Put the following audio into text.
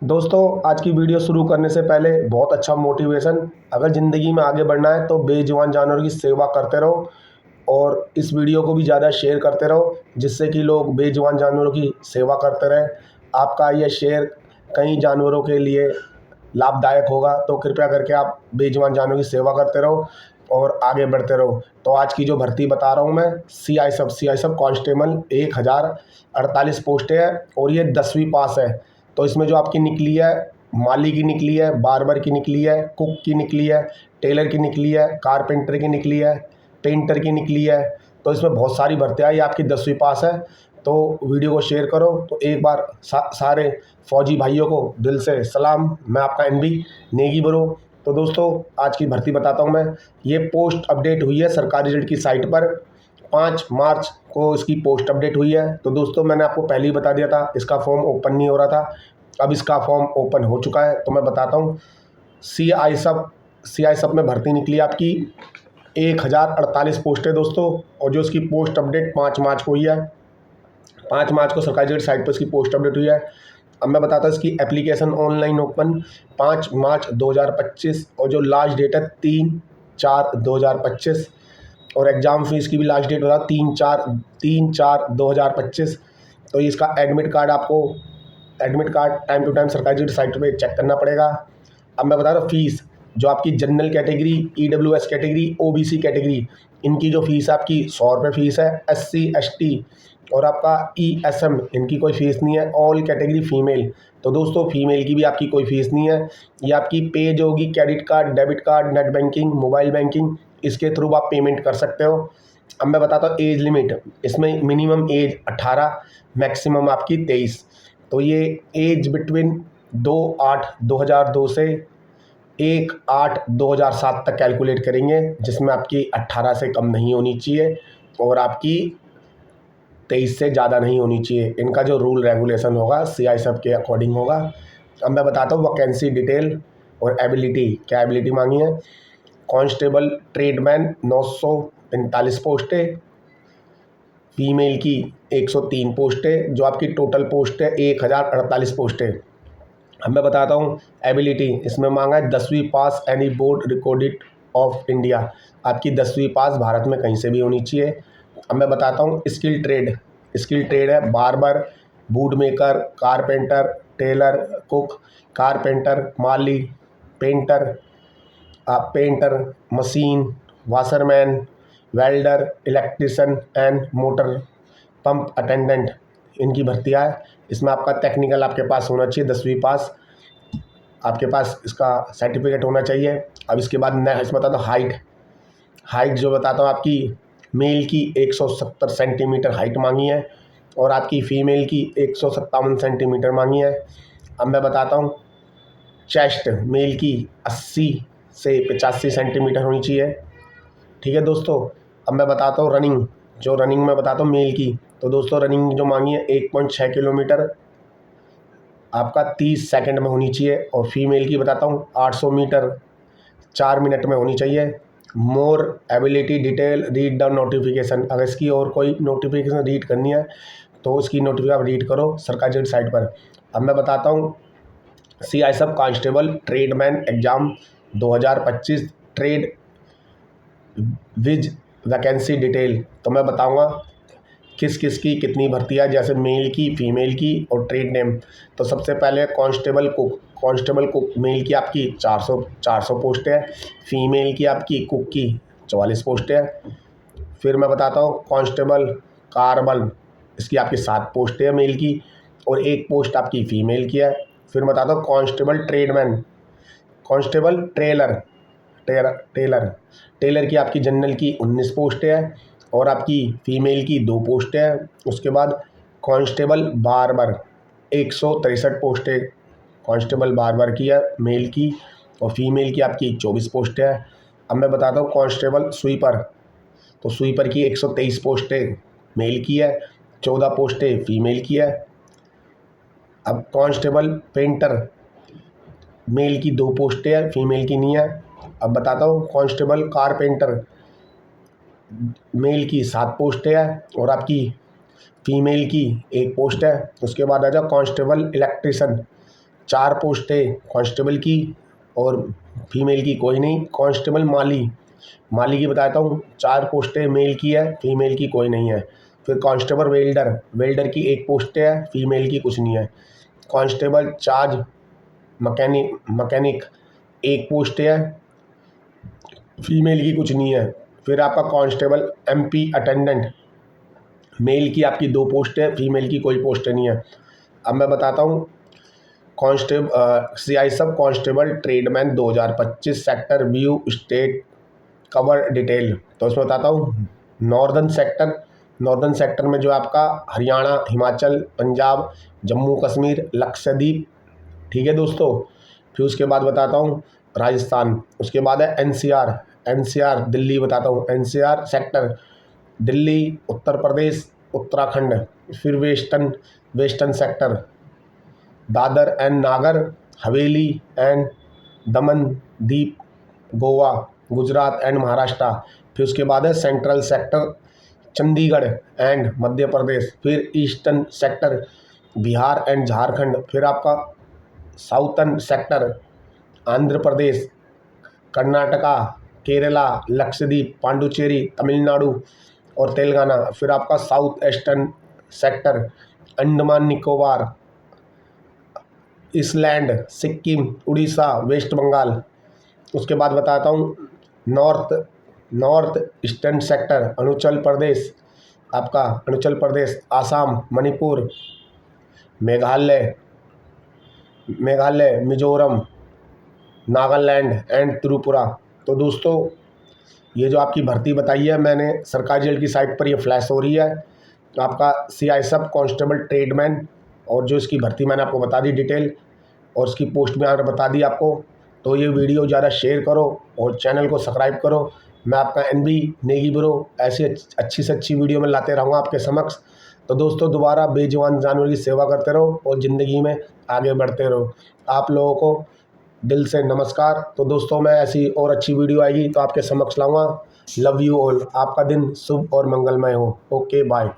दोस्तों, आज की वीडियो शुरू करने से पहले बहुत अच्छा मोटिवेशन। अगर ज़िंदगी में आगे बढ़ना है तो बेजुबान जानवरों की सेवा करते रहो और इस वीडियो को भी ज़्यादा शेयर करते रहो, जिससे कि लोग बेजुबान जानवरों की सेवा करते रहें। आपका यह शेयर कई जानवरों के लिए लाभदायक होगा, तो कृपया करके आप बेजुबान जानवरों की सेवा करते रहो और आगे बढ़ते रहो। तो आज की जो भर्ती बता रहा हूँ मैं, सी आई सब कांस्टेबल 1048 पोस्टें हैं और ये 10वीं पास है। तो इसमें जो आपकी निकली है, माली की निकली है, बार्बर की निकली है, कुक की निकली है, टेलर की निकली है, कारपेंटर की निकली है, पेंटर की निकली है। तो इसमें बहुत सारी भर्तियाँ, ये आपकी 10वीं पास है। तो वीडियो को शेयर करो। तो एक बार सारे फौजी भाइयों को दिल से सलाम। मैं आपका एनबी नेगी ब्रो। तो दोस्तों, आज की भर्ती बताता हूँ मैं। ये पोस्ट अपडेट हुई है सरकारी रिजल्ट की साइट पर। 5 मार्च को इसकी पोस्ट अपडेट हुई है। तो दोस्तों, मैंने आपको पहले ही बता दिया था, इसका फॉर्म ओपन नहीं हो रहा था। अब इसका फॉर्म ओपन हो चुका है। तो मैं बताता हूँ, सी आई सब में भर्ती निकली आपकी 1048 पोस्ट है दोस्तों। और जो इसकी पोस्ट अपडेट 5 मार्च को हुई है, 5 मार्च को सरकारी रिजल्ट साइट पर इसकी पोस्ट अपडेट हुई है। अब मैं बताता हूँ, इसकी एप्लीकेशन ऑनलाइन ओपन 5 मार्च 2025 और जो लास्ट डेट है 3/4/2025। और एग्ज़ाम फीस की भी लास्ट डेट होगा 3/4/2025। तो इसका admit card time to time सरकारी साइट पे चेक करना पड़ेगा। अब मैं बता रहा हूँ फीस, जो आपकी general category, EWS category, OBC category, इनकी जो फीस है आपकी 100 रुपये फीस है। SC ST और आपका ESM, इनकी कोई फ़ीस नहीं है। ऑल कैटेगरी फीमेल, तो दोस्तों फीमेल की भी आपकी कोई फ़ीस नहीं है। ये आपकी पे जो होगी, credit card, debit card, net banking, mobile banking, इसके थ्रू आप पेमेंट कर सकते हो। अब मैं बताता हूँ एज लिमिट। इसमें मिनिमम एज 18, मैक्सिमम आपकी 23। तो ये एज बिटवीन 2/8/2002 से 1/8/2007 तक कैलकुलेट करेंगे, जिसमें आपकी 18 से कम नहीं होनी चाहिए और आपकी 23 से ज़्यादा नहीं होनी चाहिए। इनका जो रूल रेगुलेशन होगा CI सब के अकॉर्डिंग होगा। अब मैं बताता हूँ वैकेंसी डिटेल और एबिलिटी। क्या एबिलिटी मांगी है? कांस्टेबल ट्रेडमैन 945 पोस्टें, फीमेल की 103 पोस्टें, जो आपकी टोटल पोस्ट है 1048 पोस्टें। अब मैं बताता हूँ एबिलिटी। इसमें मांगा है 10वीं pass any board recorded of India. आपकी 10वीं पास भारत में कहीं से भी होनी चाहिए। अब मैं बताता हूँ स्किल ट्रेड है barber, boot maker, carpenter, tailor, cook, carpenter, माली, painter, machine, washerman, welder, electrician and motor pump attendant, इनकी भर्तियाँ है। इसमें आपका टेक्निकल आपके पास होना चाहिए, 10वीं पास आपके पास इसका सर्टिफिकेट होना चाहिए। अब इसके बाद मैं इसमें बताता हूँ हाइट जो बताता हूँ, आपकी मेल की 170 सेंटीमीटर हाइट मांगी है और आपकी फ़ीमेल की 157 सेंटीमीटर मांगी है। अब मैं बताता हूँ चेस्ट, मेल की 80 से 85 सेंटीमीटर होनी चाहिए। ठीक है दोस्तों। अब मैं बताता हूँ रनिंग में बताता हूँ मेल की। तो दोस्तों, रनिंग जो मांगी है 1.6 किलोमीटर आपका 30 सेकंड में होनी चाहिए। और फीमेल की बताता हूँ 800 मीटर 4 मिनट में होनी चाहिए। मोर ability detail read the notification. अगर इसकी और कोई नोटिफिकेशन रीड करनी है तो उसकी नोटिफिकेशन आप रीड करो सरकारी साइट पर। अब मैं बताता हूँ CI sub constable tradesman exam 2025 trade wise vacancy detail. तो मैं बताऊँगा किस किस की कितनी भर्तियाँ, जैसे मेल की, फीमेल की और ट्रेड नेम। तो सबसे पहले कांस्टेबल कुक मेल की आपकी 400 पोस्ट है। फीमेल की आपकी कुक की 44 पोस्ट है। फिर मैं बताता हूँ कांस्टेबल कार्बल, इसकी आपकी 7 पोस्ट है मेल की और 1 पोस्ट आपकी फ़ीमेल की है। फिर मैं बताता हूँ कांस्टेबल टेलर की आपकी जनरल की 19 पोस्ट है और आपकी फ़ीमेल की 2 पोस्ट है। उसके बाद कांस्टेबल बार्बर 163 पोस्ट है, कांस्टेबल बार्बर की है मेल की, और फीमेल की आपकी 24 पोस्ट है। अब मैं बताता हूँ कांस्टेबल स्वीपर। तो स्वीपर की 123 पोस्टें मेल की है, 14 पोस्टें फीमेल की है। अब कांस्टेबल पेंटर मेल की 2 पोस्टें हैं, फीमेल की नहीं है। अब बताता हूँ कांस्टेबल कारपेंटर मेल की 7 पोस्टें है और आपकी फ़ीमेल की 1 पोस्ट है। उसके बाद आ जाओ कांस्टेबल इलेक्ट्रिशियन 4 पोस्टें कांस्टेबल की और फीमेल की कोई नहीं। कांस्टेबल माली की बताता हूँ, 4 पोस्टें मेल की है, फीमेल की कोई नहीं है। फिर कांस्टेबल वेल्डर की 1 पोस्ट है, फीमेल की कुछ नहीं है। कांस्टेबल चार्ज मैकेनिक 1 पोस्ट है, फीमेल की कुछ नहीं है। फिर आपका कांस्टेबल MP अटेंडेंट, मेल की आपकी 2 पोस्ट है, फीमेल की कोई पोस्ट नहीं है। अब मैं बताता हूँ CI sub constable tradesman 2025 sector view state cover detail. तो इसमें बताता हूँ नॉर्दर्न सेक्टर में जो आपका हरियाणा, हिमाचल, पंजाब, जम्मू कश्मीर, लक्षद्वीप, ठीक है दोस्तों। फिर उसके बाद बताता हूँ राजस्थान। उसके बाद है NCR दिल्ली बताता हूँ। NCR sector Delhi, Uttar Pradesh, Uttarakhand. फिर western sector Dadra and Nagar Haveli and Daman Diu, Goa, Gujarat and Maharashtra. फिर उसके बाद है central sector Chandigarh and Madhya Pradesh. फिर eastern sector Bihar and Jharkhand. फिर आपका साउथर्न सेक्टर आंध्र प्रदेश, कर्नाटका, केरला, लक्षद्वीप, पांडुचेरी, तमिलनाडु और तेलंगाना। फिर आपका south eastern sector Andaman Nicobar, island, Sikkim, Orissa, west Bengal. उसके बाद बताता हूँ north eastern sector Arunachal Pradesh, आपका अरुणाचल प्रदेश, आसाम, मणिपुर, मेघालय, मिजोरम, नागालैंड एंड त्रिपुरा। तो दोस्तों ये जो आपकी भर्ती बताई है मैंने सरकारी जेल की साइट पर, ये फ्लैश हो रही है। तो आपका CI सब कांस्टेबल ट्रेडमैन, और जो इसकी भर्ती मैंने आपको बता दी डिटेल, और इसकी पोस्ट में आपने बता दी आपको। तो ये वीडियो ज़्यादा शेयर करो और चैनल को सब्सक्राइब करो। मैं आपका NB नेगी ब्रो ऐसी अच्छी से अच्छी वीडियो में लाते रहूँगा आपके समक्ष। तो दोस्तों दोबारा बेजुबान जानवर की सेवा करते रहो और ज़िंदगी में आगे बढ़ते रहो। आप लोगों को दिल से नमस्कार। तो दोस्तों मैं ऐसी और अच्छी वीडियो आएगी तो आपके समक्ष लाऊंगा। Love you all. आपका दिन शुभ और मंगलमय हो। Okay bye.